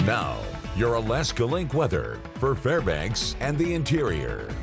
Now, your Alaska Link weather for Fairbanks and the interior.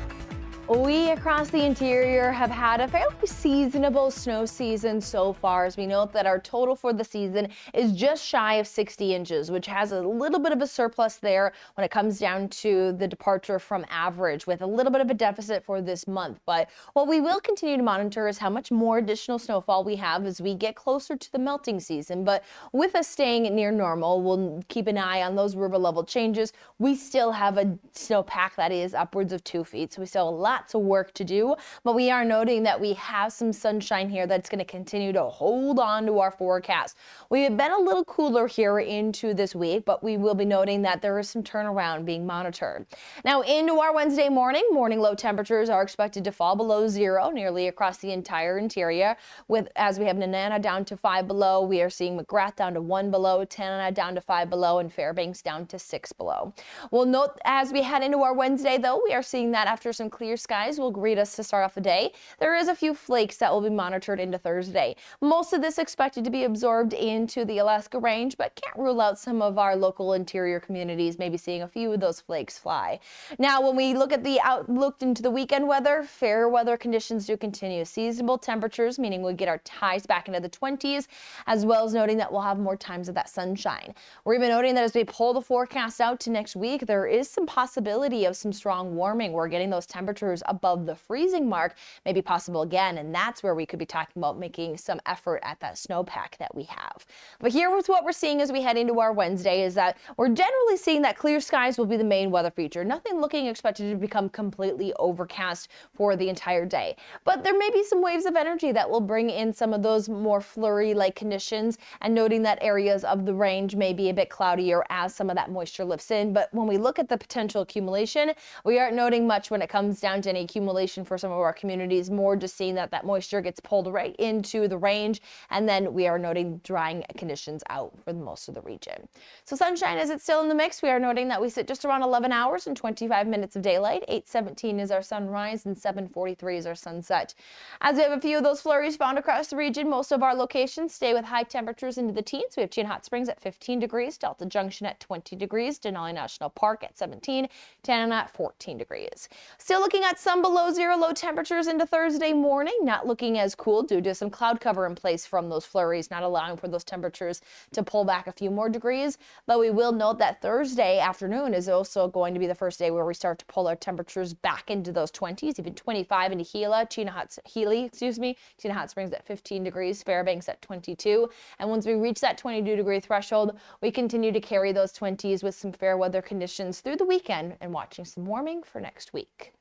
We across the interior have had a fairly seasonable snow season so far, as we note that our total for the season is just shy of 60 inches, which has a little bit of a surplus there when it comes down to the departure from average, with a little bit of a deficit for this month. But what we will continue to monitor is how much more additional snowfall we have as we get closer to the melting season. But with us staying near normal, we'll keep an eye on those river level changes. We still have a snowpack that is upwards of 2 feet, so we still have a lot of work to do, but we are noting that we have some sunshine here that's going to continue to hold on to our forecast. We have been a little cooler here into this week, but we will be noting that there is some turnaround being monitored. Now into our Wednesday morning low temperatures are expected to fall below zero nearly across the entire interior, with as we have Nenana down to 5 below, we are seeing McGrath down to 1 below, Tanana down to 5 below, and Fairbanks down to 6 below. We'll note as we head into our Wednesday, though, we are seeing that after some clear skies will greet us to start off the day, there is a few flakes that will be monitored into Thursday. Most of this expected to be absorbed into the Alaska range, but can't rule out some of our local interior communities maybe seeing a few of those flakes fly. Now, when we look at the outlook into the weekend weather, fair weather conditions do continue. Seasonable temperatures, meaning we get our highs back into the 20s, as well as noting that we'll have more times of that sunshine. We're even noting that as we pull the forecast out to next week, there is some possibility of some strong warming. We're getting those temperatures above the freezing mark may be possible again, and that's where we could be talking about making some effort at that snowpack that we have. But here with what we're seeing as we head into our Wednesday is that we're generally seeing that clear skies will be the main weather feature. Nothing looking expected to become completely overcast for the entire day, but there may be some waves of energy that will bring in some of those more flurry-like conditions, and noting that areas of the range may be a bit cloudier as some of that moisture lifts in. But when we look at the potential accumulation, we aren't noting much when it comes down to any accumulation for some of our communities, more just seeing that that moisture gets pulled right into the range, and then we are noting drying conditions out for most of the region. So sunshine, is it still in the mix? We are noting that we sit just around 11 hours and 25 minutes of daylight. 8:17 is our sunrise and 7:43 is our sunset. As we have a few of those flurries found across the region, most of our locations stay with high temperatures into the teens. We have Chino Hot Springs at 15 degrees, Delta Junction at 20 degrees, Denali National Park at 17, Tanana at 14 degrees. Still looking at some below zero low temperatures into Thursday morning, not looking as cool due to some cloud cover in place from those flurries, not allowing for those temperatures to pull back a few more degrees. But we will note that Thursday afternoon is also going to be the first day where we start to pull our temperatures back into those 20s, even 25 into Chino Hot Springs at 15 degrees, Fairbanks at 22. And once we reach that 22-degree threshold, we continue to carry those 20s with some fair weather conditions through the weekend and watching some warming for next week.